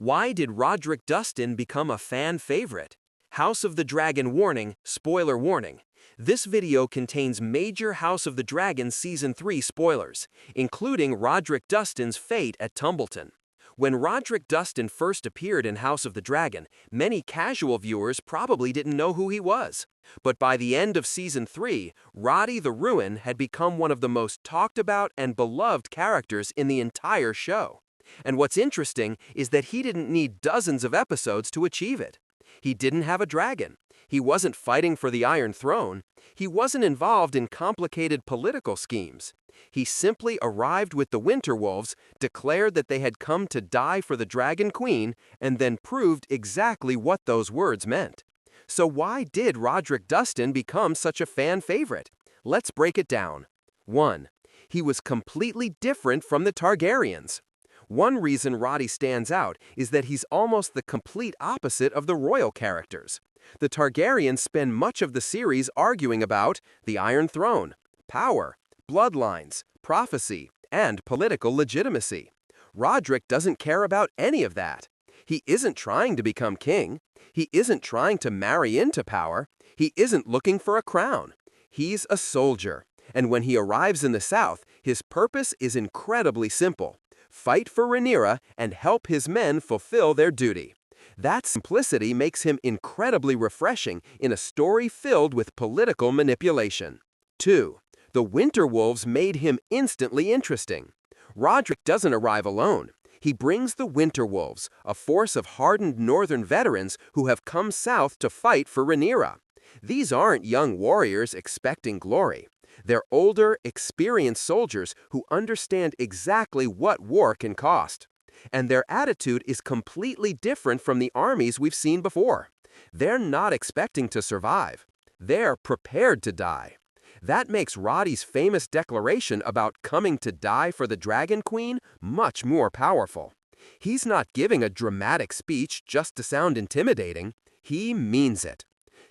Why did Roderick Dustin become a fan favorite? House of the Dragon warning, spoiler warning. This video contains major House of the Dragon Season 3 spoilers, including Roderick Dustin's fate at Tumbleton. When Roderick Dustin first appeared in House of the Dragon, many casual viewers probably didn't know who he was. But by the end of Season 3, Roddy the Ruin had become one of the most talked about and beloved characters in the entire show. And what's interesting is that he didn't need dozens of episodes to achieve it. He didn't have a dragon. He wasn't fighting for the Iron Throne. He wasn't involved in complicated political schemes. He simply arrived with the Winter Wolves, declared that they had come to die for the Dragon Queen, and then proved exactly what those words meant. So why did Roderick Dustin become such a fan favorite? Let's break it down. 1. He was completely different from the Targaryens. One reason Roddy stands out is that he's almost the complete opposite of the royal characters. The Targaryens spend much of the series arguing about the Iron Throne, power, bloodlines, prophecy, and political legitimacy. Roderick doesn't care about any of that. He isn't trying to become king. He isn't trying to marry into power. He isn't looking for a crown. He's a soldier. And when he arrives in the South, his purpose is incredibly simple: fight for Rhaenyra and help his men fulfill their duty. That simplicity makes him incredibly refreshing in a story filled with political manipulation. 2. The Winter Wolves made him instantly interesting. Roderick doesn't arrive alone. He brings the Winter Wolves, a force of hardened northern veterans who have come south to fight for Rhaenyra. These aren't young warriors expecting glory. They're older, experienced soldiers who understand exactly what war can cost. And their attitude is completely different from the armies we've seen before. They're not expecting to survive. They're prepared to die. That makes Roddy's famous declaration about coming to die for the Dragon Queen much more powerful. He's not giving a dramatic speech just to sound intimidating. He means it.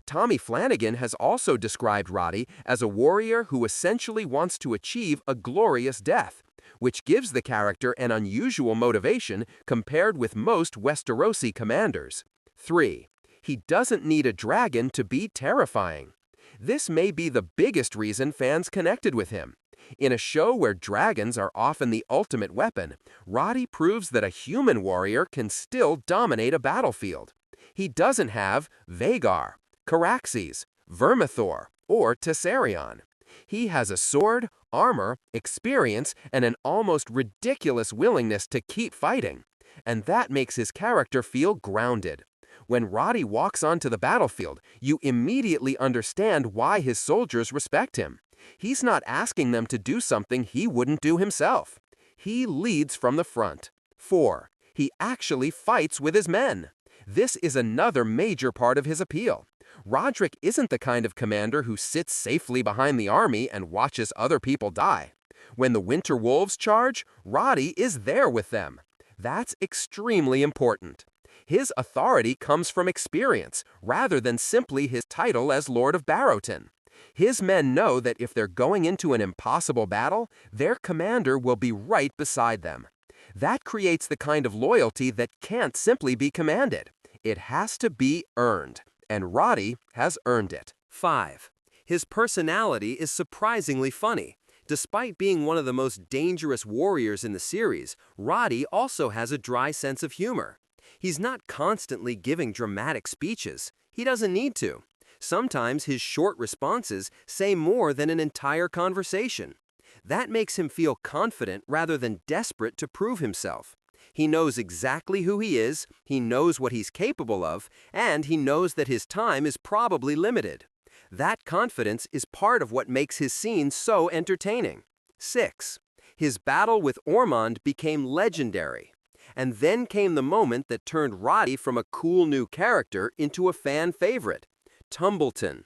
Tommy Flanagan has also described Roddy as a warrior who essentially wants to achieve a glorious death, which gives the character an unusual motivation compared with most Westerosi commanders. 3. He doesn't need a dragon to be terrifying. This may be the biggest reason fans connected with him. In a show where dragons are often the ultimate weapon, Roddy proves that a human warrior can still dominate a battlefield. He doesn't have Vhagar, Caraxes, Vermithor, or Tessarion. He has a sword, armor, experience, and an almost ridiculous willingness to keep fighting. And that makes his character feel grounded. When Roddy walks onto the battlefield, you immediately understand why his soldiers respect him. He's not asking them to do something he wouldn't do himself. He leads from the front. 4. He actually fights with his men. This is another major part of his appeal. Roderick isn't the kind of commander who sits safely behind the army and watches other people die. When the Winter Wolves charge, Roddy is there with them. That's extremely important. His authority comes from experience, rather than simply his title as Lord of Barrowton. His men know that if they're going into an impossible battle, their commander will be right beside them. That creates the kind of loyalty that can't simply be commanded. It has to be earned, and Roddy has earned it. 5. His personality is surprisingly funny. Despite being one of the most dangerous warriors in the series, Roddy also has a dry sense of humor. He's not constantly giving dramatic speeches. He doesn't need to. Sometimes his short responses say more than an entire conversation. That makes him feel confident rather than desperate to prove himself. He knows exactly who he is, he knows what he's capable of, and he knows that his time is probably limited. That confidence is part of what makes his scenes so entertaining. 6. His battle with Ormund became legendary. And then came the moment that turned Roddy from a cool new character into a fan favorite: Tumbleton.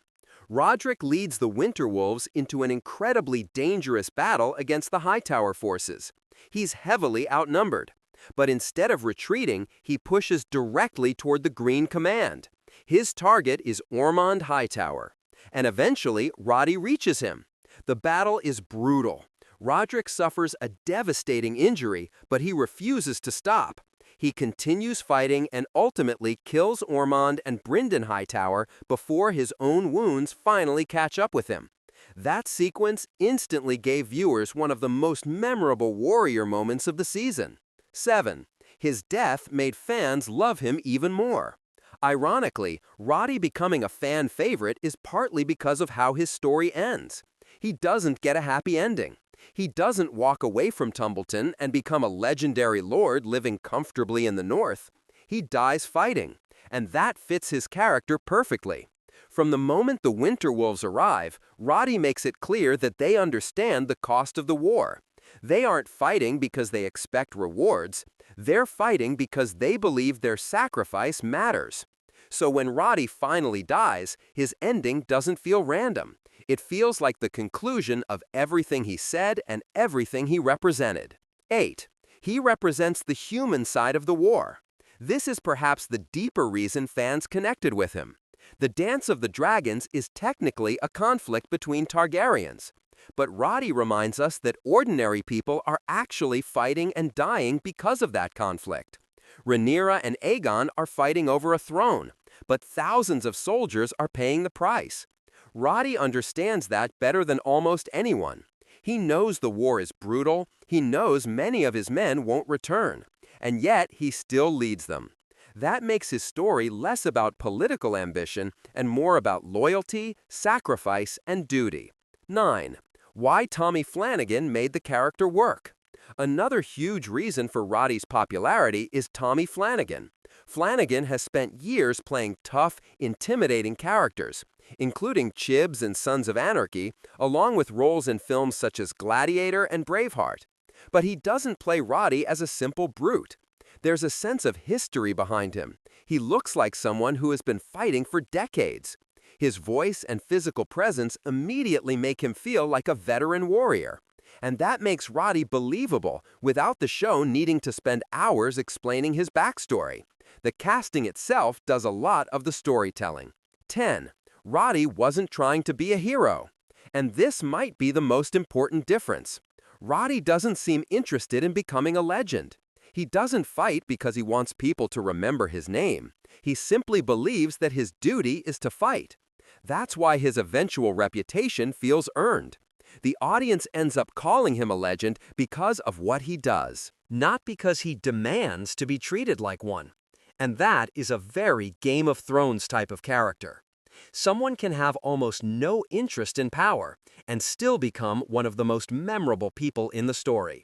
Roderick leads the Winter Wolves into an incredibly dangerous battle against the Hightower forces. He's heavily outnumbered. But instead of retreating, he pushes directly toward the Green Command. His target is Ormund Hightower. And eventually, Roddy reaches him. The battle is brutal. Roderick suffers a devastating injury, but he refuses to stop. He continues fighting and ultimately kills Ormund and Brynden Hightower before his own wounds finally catch up with him. That sequence instantly gave viewers one of the most memorable warrior moments of the season. 7. His death made fans love him even more. Ironically, Roddy becoming a fan favorite is partly because of how his story ends. He doesn't get a happy ending. He doesn't walk away from Tumbleton and become a legendary lord living comfortably in the north. He dies fighting, and that fits his character perfectly. From the moment the Winter Wolves arrive, Roddy makes it clear that they understand the cost of the war. They aren't fighting because they expect rewards. They're fighting because they believe their sacrifice matters. So when Roddy finally dies, his ending doesn't feel random. It feels like the conclusion of everything he said and everything he represented. 8. He represents the human side of the war. This is perhaps the deeper reason fans connected with him. The Dance of the Dragons is technically a conflict between Targaryens, but Roddy reminds us that ordinary people are actually fighting and dying because of that conflict. Rhaenyra and Aegon are fighting over a throne, but thousands of soldiers are paying the price. Roddy understands that better than almost anyone. He knows the war is brutal, he knows many of his men won't return, and yet he still leads them. That makes his story less about political ambition and more about loyalty, sacrifice, and duty. 9. Why Tommy Flanagan made the character work. Another huge reason for Roddy's popularity is Tommy Flanagan. Flanagan has spent years playing tough, intimidating characters, including Chibs and Sons of Anarchy, along with roles in films such as Gladiator and Braveheart. But he doesn't play Roddy as a simple brute. There's a sense of history behind him. He looks like someone who has been fighting for decades. His voice and physical presence immediately make him feel like a veteran warrior. And that makes Roddy believable without the show needing to spend hours explaining his backstory. The casting itself does a lot of the storytelling. 10. Roddy wasn't trying to be a hero. And this might be the most important difference. Roddy doesn't seem interested in becoming a legend. He doesn't fight because he wants people to remember his name. He simply believes that his duty is to fight. That's why his eventual reputation feels earned. The audience ends up calling him a legend because of what he does, not because he demands to be treated like one. And that is a very Game of Thrones type of character. Someone can have almost no interest in power and still become one of the most memorable people in the story.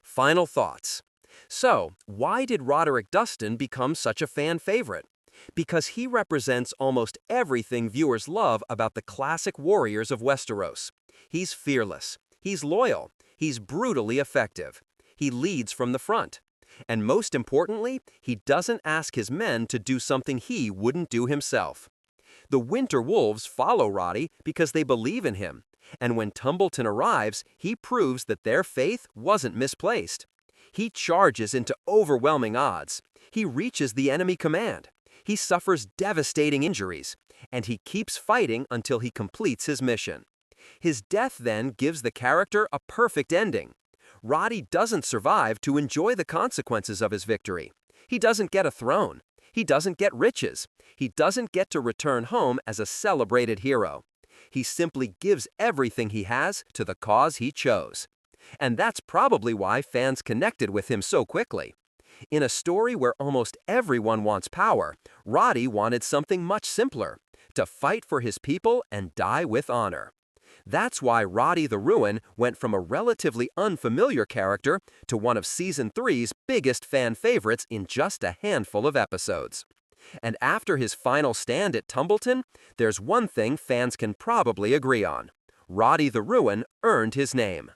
Final thoughts. So, why did Roderick Dustin become such a fan favorite? Because he represents almost everything viewers love about the classic warriors of Westeros. He's fearless, he's loyal, he's brutally effective, he leads from the front. And most importantly, he doesn't ask his men to do something he wouldn't do himself. The Winter Wolves follow Roddy because they believe in him, and when Tumbleton arrives, he proves that their faith wasn't misplaced. He charges into overwhelming odds. He reaches the enemy command. He suffers devastating injuries, and he keeps fighting until he completes his mission. His death then gives the character a perfect ending. Roddy doesn't survive to enjoy the consequences of his victory. He doesn't get a throne. He doesn't get riches. He doesn't get to return home as a celebrated hero. He simply gives everything he has to the cause he chose. And that's probably why fans connected with him so quickly. In a story where almost everyone wants power, Roddy wanted something much simpler: to fight for his people and die with honor. That's why Roddy the Ruin went from a relatively unfamiliar character to one of Season 3's biggest fan favorites in just a handful of episodes. And after his final stand at Tumbleton, there's one thing fans can probably agree on: Roddy the Ruin earned his name.